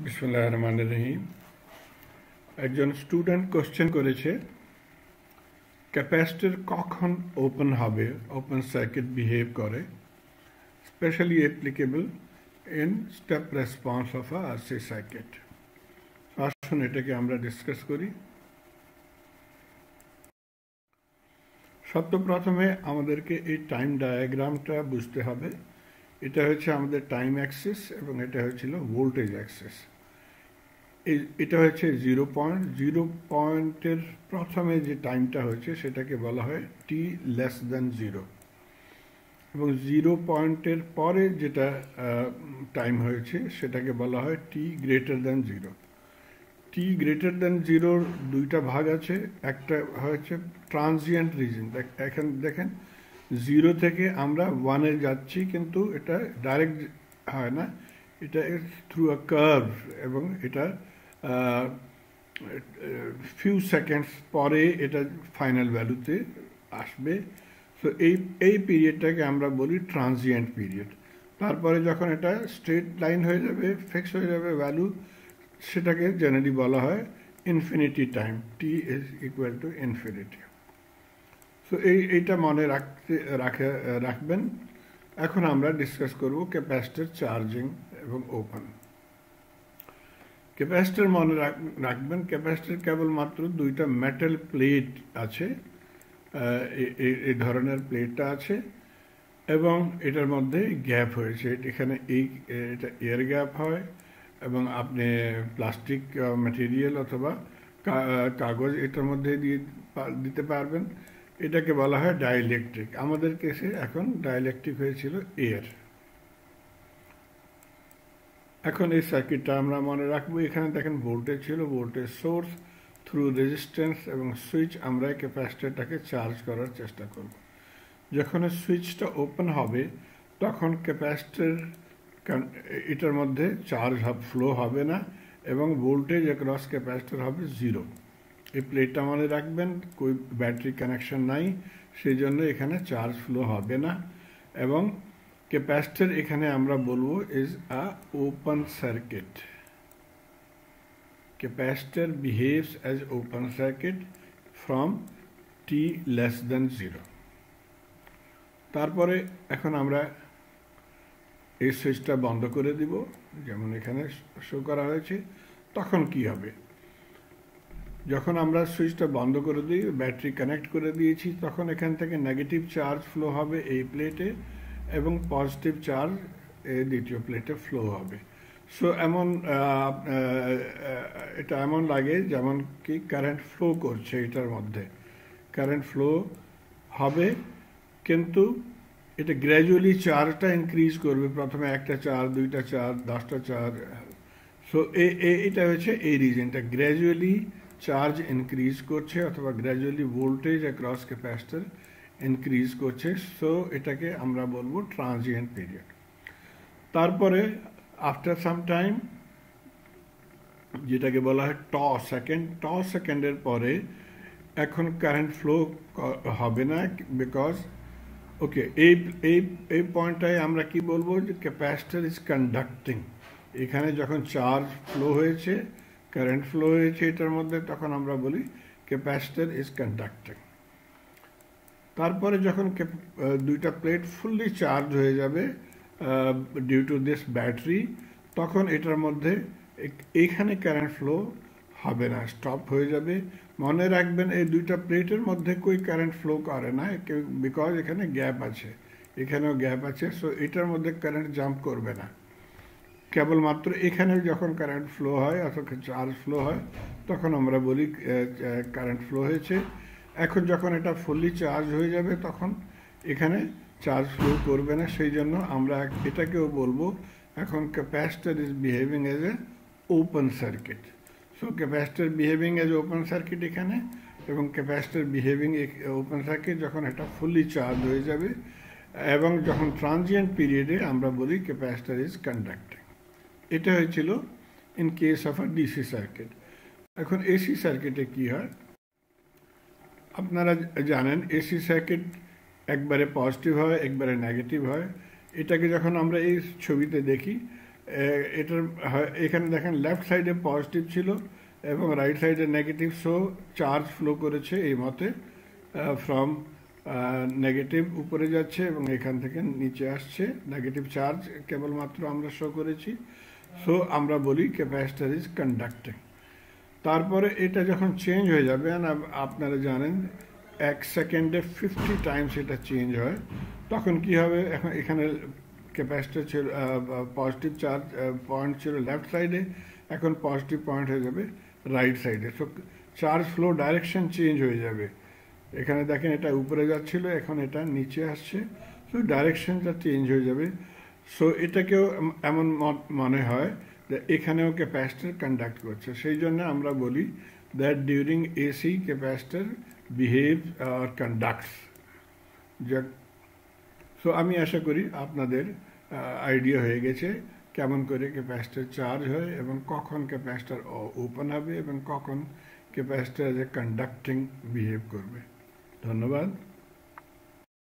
বিসমিল্লাহির রহমানির রহিম। একজন স্টুডেন্ট কোশ্চেন করেছে ক্যাপাসিটর কখন ওপেন হবে, ওপেন সার্কিট বিহেভ করে, specially applicable in step response of a RC circuit. আসুন এটাকে আমরা ডিসকাস করি। সর্বপ্রথমে আমাদেরকে এই টাইম ডায়াগ্রামটা বুঝতে হবে। এটা হচ্ছে আমাদের টাইম অ্যাক্সিস এবং এটা হচ্ছিল ভোল্টেজ অ্যাক্সিস। এটা হচ্ছে 0 পয়েন্টের প্রথমে যে টাইমটা হয়েছে সেটাকে বলা হয় টি লেস দেন 0, এবং 0 পয়েন্টের পরে যেটা টাইম হয়েছে সেটাকে বলা হয় টি গ্রেটার দেন 0। টি গ্রেটার দেন 0-র দুইটা ভাগ আছে। একটা হচ্ছে ট্রানজিয়েন্ট রিজন। এখন দেখেন 0 থেকে আমরা 1-এ যাচ্ছি, কিন্তু এটা ডাইরেক্ট হয় না, এটা থ্রু আ কার্ভ, এবং এটা ফিউ সেকেন্ডস পরে এটা ফাইনাল ভ্যালুতে আসবে। সো এই পিরিয়ডটাকে আমরা বলি ট্রানজিয়েন্ট পিরিয়ড। তারপরে যখন এটা স্ট্রেট লাইন হয়ে যাবে, ফিক্স হয়ে যাবে ভ্যালু, সেটাকে জেনারেলি বলা হয় infinity time, T is equal to infinity. So এইটা মনে রাখবেন। এখন আমরা ডিসকাস করব ক্যাপাসিটর চার্জিং এবং ওপেন। ক্যাপাসিটর মনে রাখবেন, ক্যাপাসিটর কেবলমাত্র দুইটা মেটাল প্লেট আছে, এই ধরনের প্লেটটা আছে, এবং এটার মধ্যে গ্যাপ হয়েছে। এখানে এটা এয়ার গ্যাপ হয়, এবং আপনি প্লাস্টিক ম্যাটেরিয়াল অথবা কাগজ এটার মধ্যে দিতে পারবেন। এটাকে বলা হয় ডাইইলেকট্রিক। আমাদের কেসে এখন ডাইইলেকট্রিক হয়েছিল এয়ার। এখন এই সার্কিটটা আমরা মনে রাখবো। এখানে দেখেন ভোল্টেজ ছিল, ভোল্টেজ সোর্স থ্রু রেজিস্ট্যান্স এবং সুইচ। আমরা ক্যাপাসিটরটাকে চার্জ করার চেষ্টা করব। যখন সুইচটা ওপেন হবে তখন ক্যাপাসিটর এটার মধ্যে চার্জ ফ্লো হবে না, এবং ভোল্টেজ অ্যাক্রস ক্যাপাসিটর হবে 0। এই প্লেটটা মনে রাখবেন, কোই ব্যাটারি কানেকশন নাই, সেই জন্য এখানে চার্জ ফ্লো হবে না। এবং ক্যাপাসিটর এখানে আমরা বলবো is a open circuit. Capacitor behaves as open circuit from T less than 0। তারপরে এখন আমরা এই সুইচটা বন্ধ করে দিব, যেমন এখানে শো করা হয়েছে। তখন কি হবে? যখন আমরা সুইচটা বন্ধ করে দিই, ব্যাটারি কানেক্ট করে দিয়েছি, তখন এখান থেকে নেগেটিভ চার্জ ফ্লো হবে এই প্লেটে, এবং পজিটিভ চার্জ এই দ্বিতীয় প্লেটে ফ্লো হবে। সো এটা এমন লাগে যেমন কি কারেন্ট ফ্লো করছে এটার মধ্যে। কারেন্ট ফ্লো হবে, কিন্তু এটা গ্র্যাজুয়ালি চার্জটা ইনক্রিজ করবে। প্রথমে একটা চার্জ, দুইটা চার্জ, 10টা চার্জ। সো এটা হচ্ছে এই রিজনটা, গ্র্যাজুয়ালি চার্জ ইনক্রিজ করছে, অথবা gradually voltage across capacitor increase করছে। সো এটাকে আমরা বলবো ট্রানজিয়েন্ট পিরিয়ড। তারপরে আফটার সাম টাইম, যেটাকে বলা হয় ট সেকেন্ডের পরে এখন কারেন্ট ফ্লো হবে না, বিকজ ওকে এই পয়েন্টটায় আমরা কি বলবো, যে ক্যাপাসিটর ইজ কন্ডাক্টিং। এখানে যখন চার্জ ফ্লো হয়েছে, কারেন্ট ফ্লো হয়েছে এটার মধ্যে, তখন আমরা বলি ক্যাপাসিটর ইজ কন্ডাক্টিং। তারপরে যখন দুইটা প্লেট ফুললি চার্জ হয়ে যাবে ডিউ টু দিস ব্যাটারি, তখন এটার মধ্যে এইখানে কারেন্ট ফ্লো হবে না, স্টপ হয়ে যাবে। মনে রাখবেন এই দুইটা প্লেটের মধ্যে কোই কারেন্ট ফ্লো করে না, বিকজ এখানে গ্যাপ আছে, এখানেও গ্যাপ আছে। সো এটার মধ্যে কারেন্ট জাম্প করবে না। কেবলমাত্র এখানে যখন কারেন্ট ফ্লো হয় অথবা চার্জ ফ্লো হয়, তখন আমরা বলি কারেন্ট ফ্লো হয়েছে। এখন যখন এটা ফুললি চার্জ হয়ে যাবে, তখন এখানে চার্জ ফ্লো করবে না। সেই জন্য আমরা এটাকেও বলবো এখন capacitor is behaving as a open circuit. So capacitor behaving as open circuit এখানে, এবং ক্যাপাসিটর বিহেভিং ওপেন সার্কিট যখন এটা ফুললি চার্জ হয়ে যাবে, এবং যখন ট্রানজিয়েন্ট পিরিয়ডে আমরা বলি ক্যাপাসিটর ইজ কন্ডাক্টিং। এটা হয়েছিল in case of a DC circuit. এখন এসি সার্কিটে কি হয় আপনারা জানেন। এসি সার্কিট একবারে পজিটিভ হয়, একবারে নেগেটিভ হয়। এটাকে যখন আমরা এই ছবিতে দেখি, এটার এখানে দেখেন লেফট সাইডে পজিটিভ ছিল এবং রাইট সাইডে নেগেটিভ, সো চার্জ ফ্লো করেছে এই মতে, ফ্রম নেগেটিভ উপরে যাচ্ছে এবং এখান থেকে নিচে আসছে, নেগেটিভ চার্জ কেবলমাত্র আমরা শো করেছি। সো আমরা বলি ক্যাপাসিটর ইজ কন্ডাক্টিং। তারপরে এটা যখন চেঞ্জ হয়ে যাবে, আপনারা জানেন 1 সেকেন্ডে 50 টাইমস এটা চেঞ্জ হয়, তখন কি হবে, এখন এখানে ক্যাপাসিটর ছিল পজিটিভ চার্জ পয়েন্ট ছিল লেফট সাইডে, এখন পজিটিভ পয়েন্ট হয়ে যাবে রাইট সাইডে। So charge flow direction change হয়ে যাবে। এখানে দেখেন এটা উপরে যাচ্ছিল, এখন এটা নিচে আসছে, সো ডাইরেকশনটা চেঞ্জ হয়ে যাবে। সো এটাকেও এমন মনে হয় যে এখানেও ক্যাপাসিটর কন্ডাক্ট করছে। সেই জন্য আমরা বলি that during AC capacitor behave or conducts. So আমি আশা করি আপনাদের আইডিয়া হয়ে গেছে কেমন করে ক্যাপাসিটর চার্জ হয় এবং কখন ক্যাপাসিটর ওপেন হবে এবং কখন capacitor as a conducting behave করবে। ধন্যবাদ।